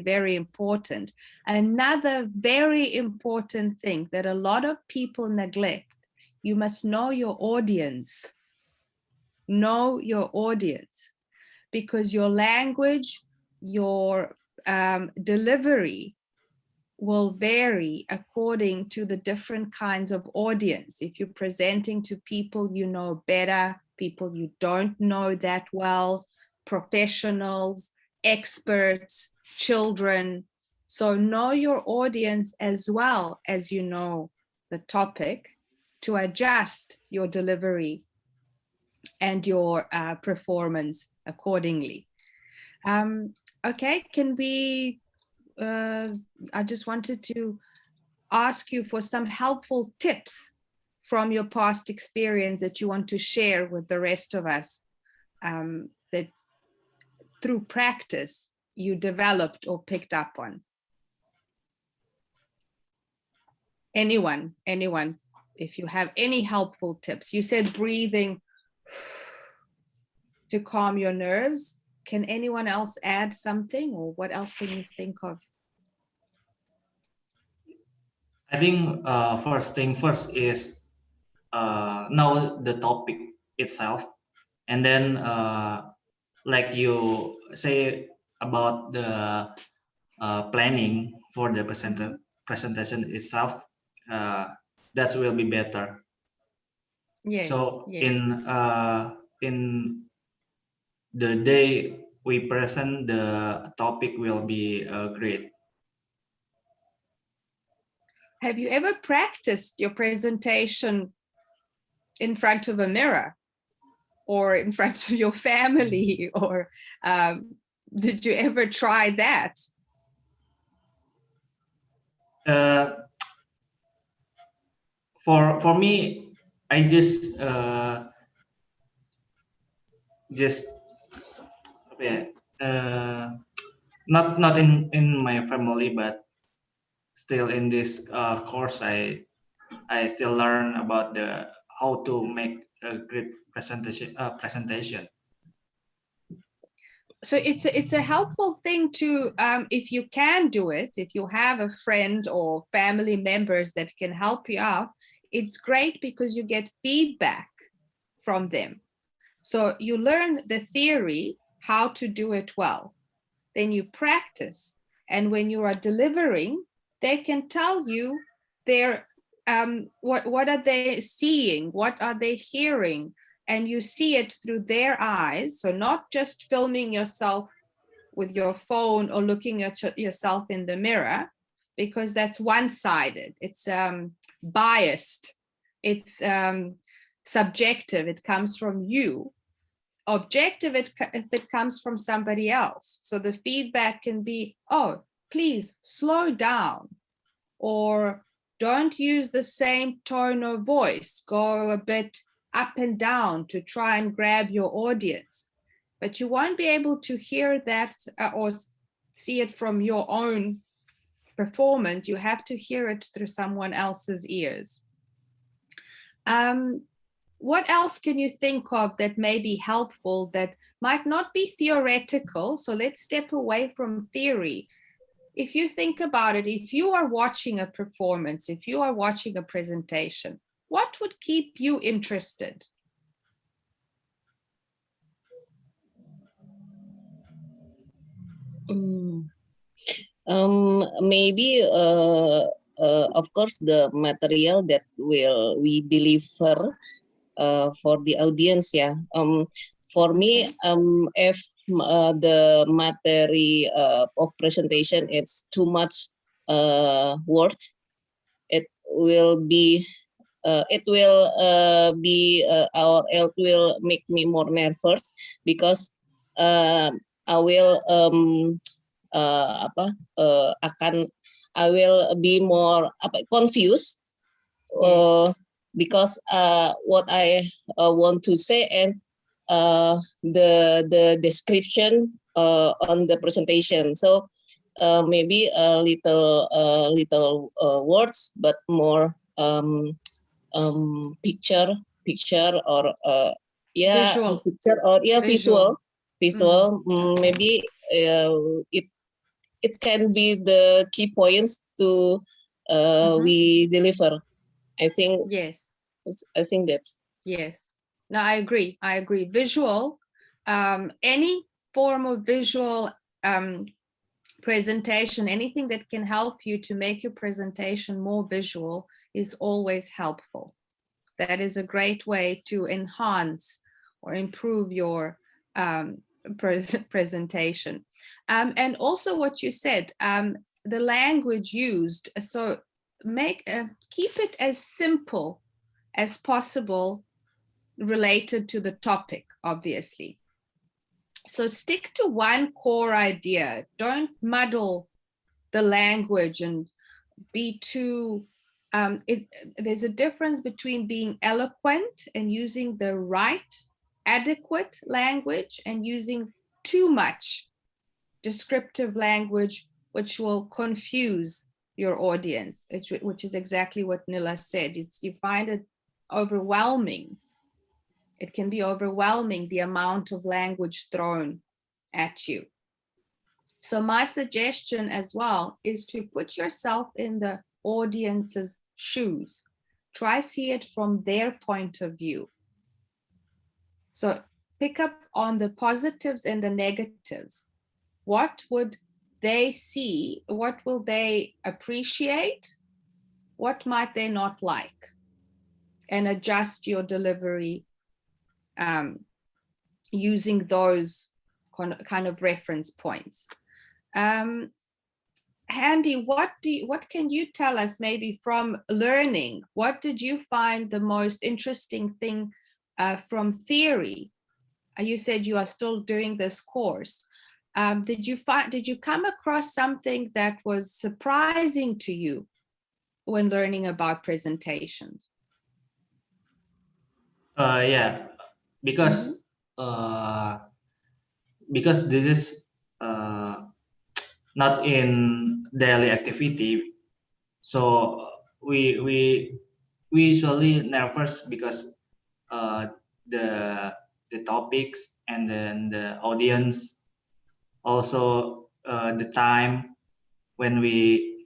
very important. Another very important thing that a lot of people neglect, you must know your audience. Know your audience, because your language, your delivery will vary according to the different kinds of audience. If you're presenting to people you know better, people you don't know that well, professionals, experts, children. So know your audience as well as you know the topic to adjust your delivery and your performance accordingly. Okay, can we I just wanted to ask you for some helpful tips from your past experience that you want to share with the rest of us, that through practice you developed or picked up on. Anyone, if you have any helpful tips. You said breathing to calm your nerves. Can anyone else add something, or what else can you think of? I think first thing first is know the topic itself, and then like you say about the planning for the presentation itself, that will be better. Yes. So yes. in the day we present, the topic will be great. Have you ever practiced your presentation in front of a mirror or in front of your family, or did you ever try that? For me, I just not in my family, but still in this course, I still learn about the how to make a great presentation. So it's a helpful thing to, if you can do it, if you have a friend or family members that can help you out, it's great because you get feedback from them. So you learn the theory, how to do it well. Then you practice. And when you are delivering, they can tell you their, what are they seeing? What are they hearing? And you see it through their eyes. So not just filming yourself with your phone or looking at yourself in the mirror, because that's one-sided. It's biased. It's subjective. It comes from you. Objective, if it comes from somebody else. So the feedback can be, oh, please slow down, or don't use the same tone of voice, go a bit up and down to try and grab your audience. But you won't be able to hear that or see it from your own performance. You have to hear it through someone else's ears. What else can you think of that may be helpful that might not be theoretical? So let's step away from theory. If you think about it, if you are watching a performance, if you are watching a presentation, what would keep you interested? Maybe of course the material that will we deliver for the audience. Yeah. For me, if the material of presentation it's too much words, it will be or it will make me more nervous, because I will I will be more confused, because what I want to say and the description on the presentation. So maybe a little words, but more picture or Visual. picture or visual. Maybe it it can be the key points to we deliver. I think Yes. that's Yes. No, I agree. I agree. Visual, any form of visual presentation, anything that can help you to make your presentation more visual is always helpful. That is a great way to enhance or improve your presentation. And also what you said, the language used. So keep it as simple as possible related to the topic, obviously. So stick to one core idea. Don't muddle the language and be too there's a difference between being eloquent and using the right adequate language and using too much descriptive language, which will confuse your audience, which is exactly what Nila said. You find it overwhelming. It can be overwhelming, the amount of language thrown at you. So my suggestion as well is to put yourself in the audience's shoes. Try see it from their point of view. So pick up on the positives and the negatives. What would they see? What will they appreciate? What might they not like? And adjust your delivery using those kind of reference points. Handy, what can you tell us maybe from learning? What did you find the most interesting thing from theory? You said you are still doing this course. Did you come across something that was surprising to you when learning about presentations? Yeah, because because this is not in daily activity, so we usually nervous because the topics and then the audience, also the time when we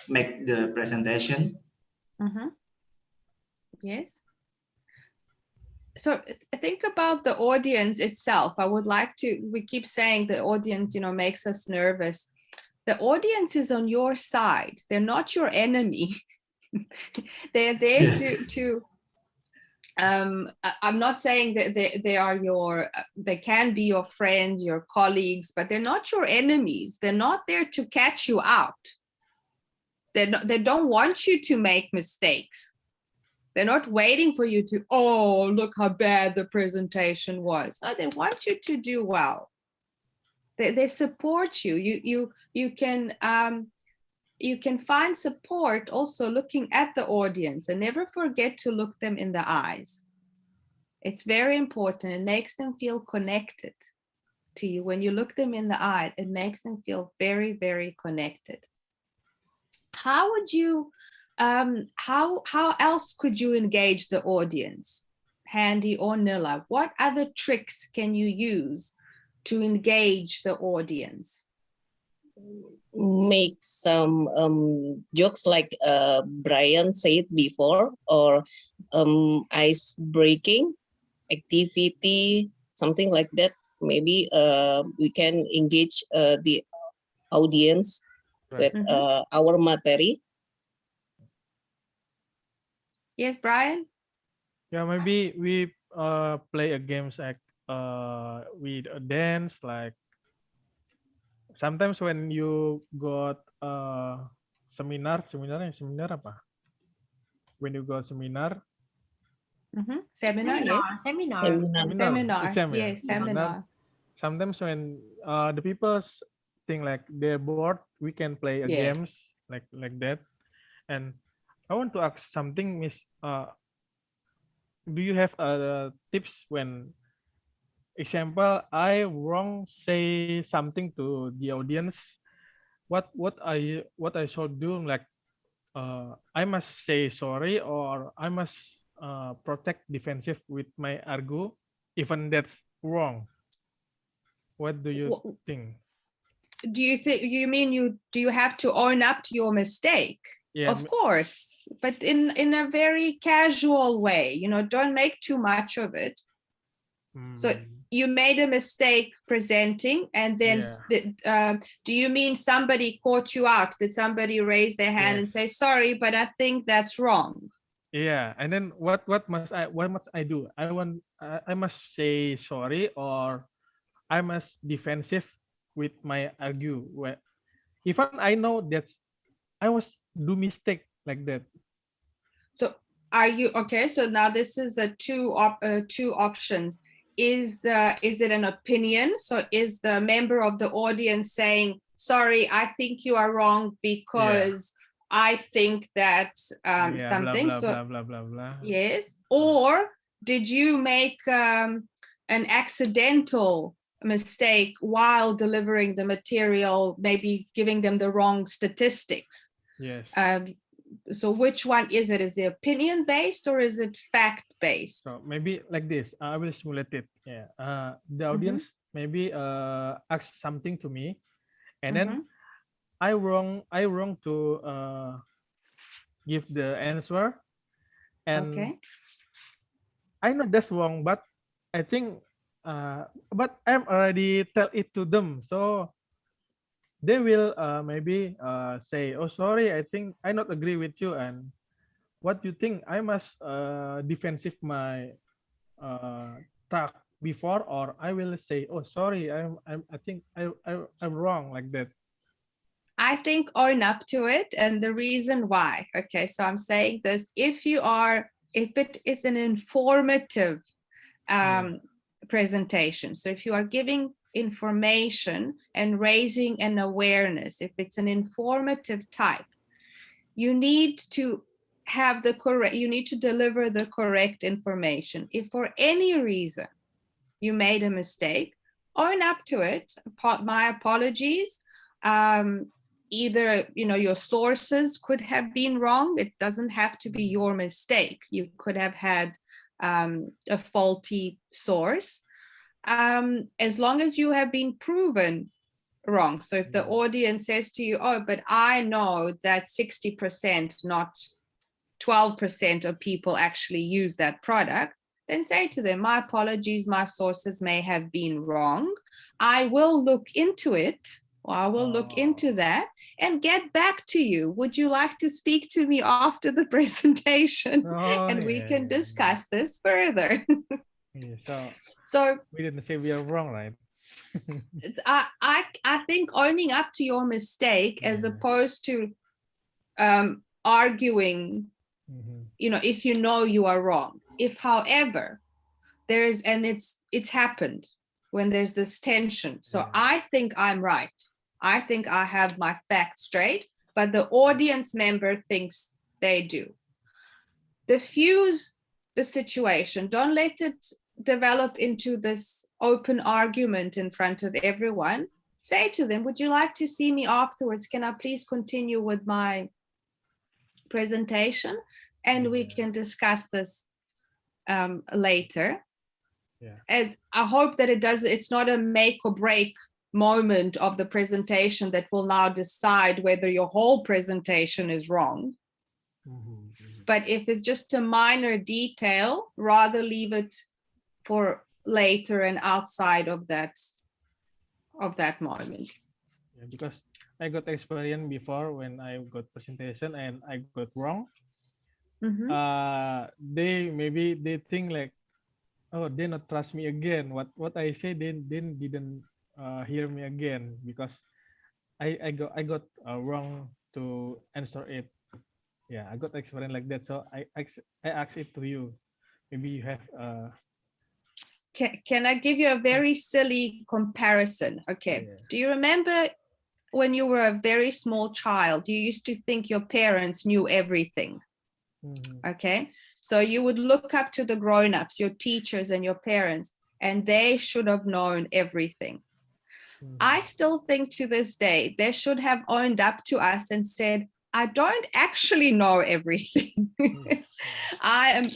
make the presentation. Yes. So think about the audience itself. I would like to, we keep saying the audience, makes us nervous. The audience is on your side. They're not your enemy. They're there to I'm not saying that they are they can be your friends, your colleagues, but they're not your enemies. They're not there to catch you out. They don't want you to make mistakes. They're not waiting for you to, oh, look how bad the presentation was. No, they want you to do well. They support you. You can find support also looking at the audience, and never forget to look them in the eyes. It's very important. It makes them feel connected to you. When you look them in the eye, it makes them feel very, very connected. How would you, how else could you engage the audience, Handy or Nilla? What other tricks can you use to engage the audience? Make some jokes like Brian said before, or ice breaking activity, something like that. Maybe we can engage the audience with our material. Yes, Brian? Yeah, maybe we play a games like with a dance, like sometimes when you got seminar apa? When you got seminar. Seminar, yes. Seminar. Yes, seminar. Sometimes when the people think like they're bored, we can play a games like that. And I want to ask something, Miss. Do you have tips when, example, I wrong say something to the audience? What I should do? Like I must say sorry, or I must protect defensive with my argue, even that's wrong. What do you think? do you mean do you have to own up to your mistake? Yeah. Of course, but in a very casual way, you know, don't make too much of it. So you made a mistake presenting, and then do you mean somebody caught you out? Did somebody raise their hand and say, sorry, but I think that's wrong? Yeah, and then what must I do? I must say sorry, or I must defensive with my argue. Even I know that I was do mistake like that. So are you okay? So now this is a two options. Is it an opinion? So is the member of the audience saying, sorry, I think you are wrong because I think that something. Blah, so blah, blah, blah, blah. Yes. Or did you make an accidental mistake while delivering the material, maybe giving them the wrong statistics? Yes. So which one is it? Is it opinion based or is it fact based? So maybe like this. I will simulate it. Yeah. The audience maybe ask something to me, and then I wrong to give the answer, and I know that's wrong, but I think but I'm already tell it to them, so they will maybe say, oh sorry, I think I not agree with you, and what you think I must defensive my talk before, or I will say, oh sorry, I think I'm wrong like that. I think own up to it, and the reason why. Okay, so I'm saying this: if it is an informative presentation, so if you are giving information and raising an awareness, if it's an informative type, you need to have you need to deliver the correct information. If for any reason you made a mistake, own up to it. My apologies. Either, you know, your sources could have been wrong. It doesn't have to be your mistake. You could have had a faulty source. As long as you have been proven wrong. So if the audience says to you, oh, but I know that 60%, not 12% of people actually use that product, then say to them, my apologies, my sources may have been wrong. I will look into it, or I will look into that and get back to you. Would you like to speak to me after the presentation? And we can discuss this further. So we didn't say we are wrong, right? I think owning up to your mistake as opposed to arguing, you know, if you know you are wrong. If, however, there's, and it's happened when there's this tension. So I think I'm right. I think I have my facts straight, but the audience member thinks they do. Diffuse the situation. Don't let it develop into this open argument in front of everyone. Say to them, would you like to see me afterwards? Can I please continue with my presentation? And we can discuss this later. As I hope that it's not a make or break moment of the presentation that will now decide whether your whole presentation is wrong. But if it's just a minor detail, rather leave it for later and outside of that moment. Because I got experience before when I got presentation and I got wrong. They think like, oh, they not trust me again. What I say then didn't hear me again, because I got wrong to answer it. Yeah, I got experience like that. So I ask it to you. Maybe you have. Can I give you a very silly comparison? Okay. Do you remember when you were a very small child, you used to think your parents knew everything? Okay. So you would look up to the grown-ups, your teachers and your parents, and they should have known everything. I still think to this day, they should have owned up to us and said, I don't actually know everything. I am,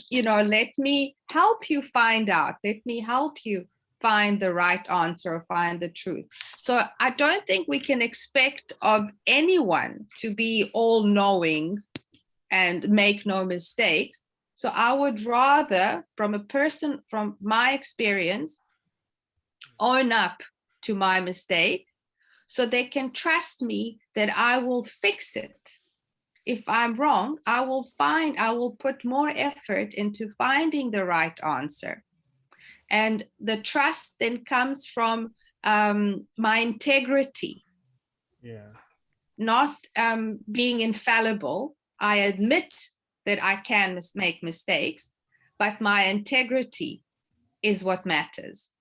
let me help you find out. Let me help you find the right answer or find the truth. So I don't think we can expect of anyone to be all knowing and make no mistakes. So I would rather, from my experience, own up to my mistake so they can trust me that I will fix it. If I'm wrong, I will put more effort into finding the right answer. And the trust then comes from my integrity. Yeah. Not being infallible. I admit that I can make mistakes, but my integrity is what matters.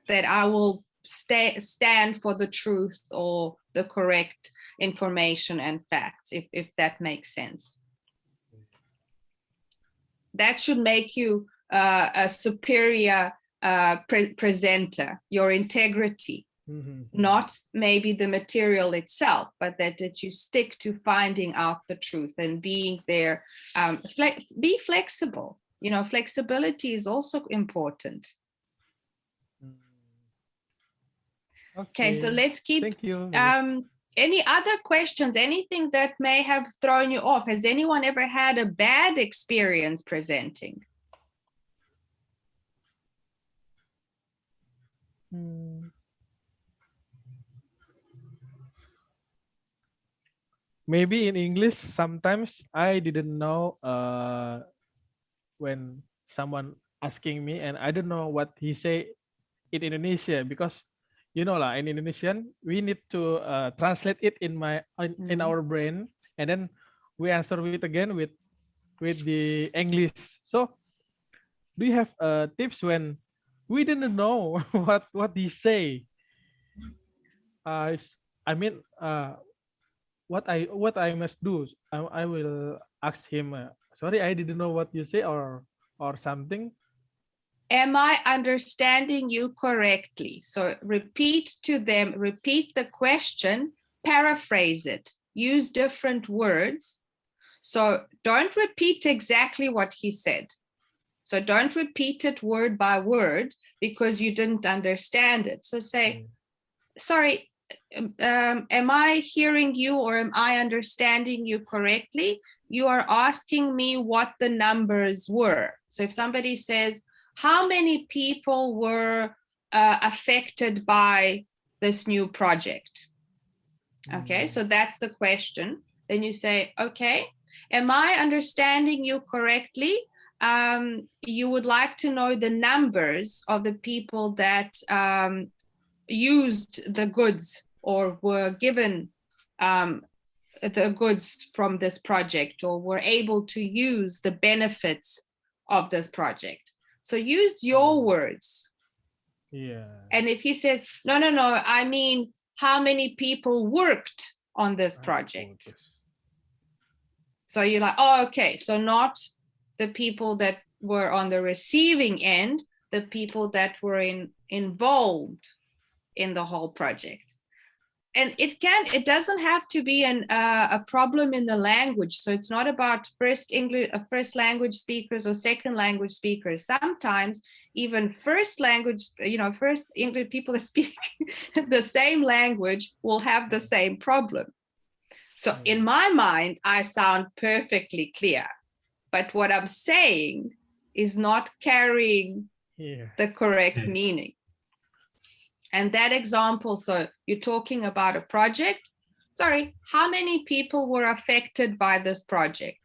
That I will stand for the truth or the correct information and facts, if that makes sense. That should make you a superior presenter, your integrity. Not maybe the material itself, but that you stick to finding out the truth and being there. Be flexible. You know, flexibility is also important. Okay, so let's keep. Thank you. Any other questions? Anything that may have thrown you off? Has anyone ever had a bad experience presenting? Maybe in English, sometimes I didn't know when someone asking me and I don't know what he say in Indonesia, because you know lah, in Indonesian we need to translate it in our brain, and then we answer it again with the English. So do you have tips when we didn't know what he say? I mean, what I must do? I will ask him. Sorry, I didn't know what you say, or something. Am I understanding you correctly? So repeat to them, repeat the question, paraphrase it, use different words. So don't repeat exactly what he said. So don't repeat it word by word because you didn't understand it. So say, sorry, am I hearing you or am I understanding you correctly? You are asking me what the numbers were. So if somebody says, how many people were affected by this new project? Okay, so that's the question. Then you say, okay, am I understanding you correctly? You would like to know the numbers of the people that used the goods or were given the goods from this project or were able to use the benefits of this project. So use your words. Yeah. And if he says, no, I mean, how many people worked on this project? So you're like, oh, okay. So not the people that were on the receiving end, the people that were involved in the whole project. And it doesn't have to be a problem in the language. So it's not about first language speakers or second language speakers. Sometimes even first language, first English people that speak the same language will have the same problem. So in my mind, I sound perfectly clear, but what I'm saying is not carrying the correct meaning. And that example, so you're talking about a project. Sorry, how many people were affected by this project?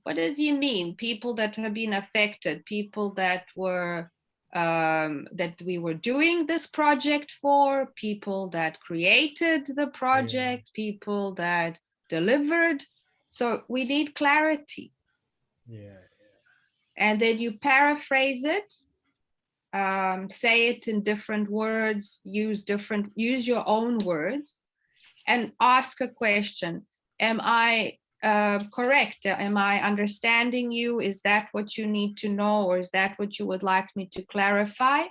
What does he mean? People that have been affected, people that were that we were doing this project for, people that created the project, people that delivered. So we need clarity. And then you paraphrase it. Say it in different words, use your own words, and ask a question. Am I correct? Am I understanding you? Is that what you need to know, or is that what you would like me to clarify?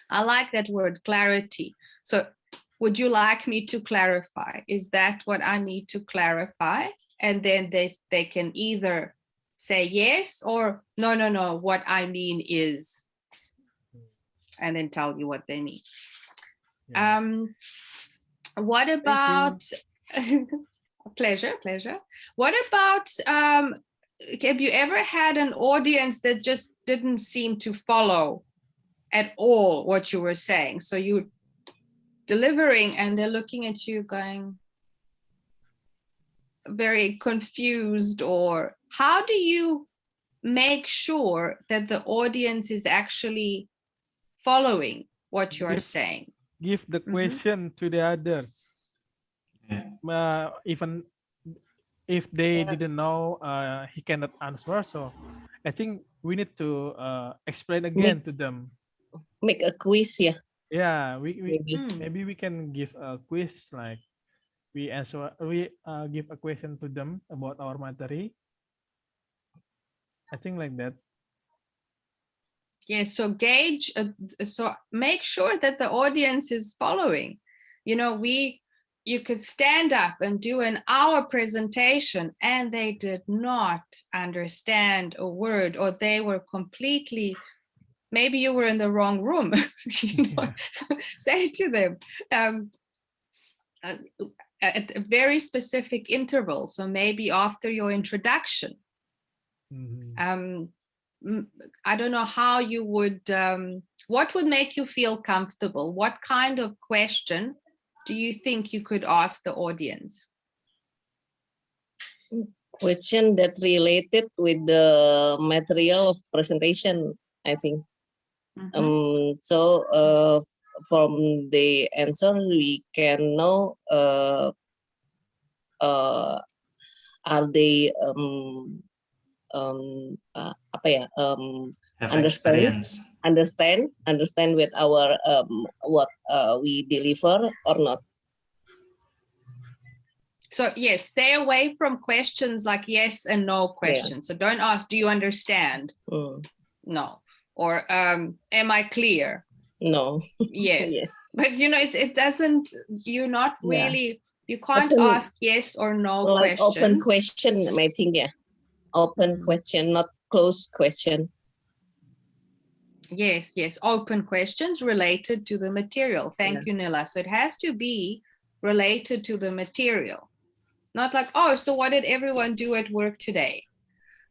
I like that word, clarity. So would you like me to clarify? Is that what I need to clarify? And then they can either say yes or no, what I mean is. and then tell you what they mean. Yeah. What about pleasure? What about have you ever had an audience that just didn't seem to follow at all what you were saying? So you delivering and they're looking at you going very confused, or how do you make sure that the audience is actually following what you're saying? Give the question to the others. Yeah. Even if they didn't know, he cannot answer. So I think we need to explain again to them. Make a quiz, yeah. Yeah, Maybe. maybe we can give a quiz, like we give a question to them about our material. I think like that. Yeah, so gauge, so make sure that the audience is following. You know, you could stand up and do an hour presentation and they did not understand a word, or they were completely, maybe you were in the wrong room. You know? Say to them at a very specific interval. So maybe after your introduction. I don't know how you would, what would make you feel comfortable? What kind of question do you think you could ask the audience? Question that related with the material of presentation, I think. So from the answer, we can know are they Have experience. understand with our what we deliver or not. So yes, stay away from questions like yes and no questions. So don't ask, do you understand? No. Or am I clear? No. Yes. But you know, it doesn't, you're not really, you can't ask yes or no like questions. Open question, I think, open question, not closed question. Yes, open questions related to the material. Thank you, Nila. So it has to be related to the material. Not like, oh, so what did everyone do at work today?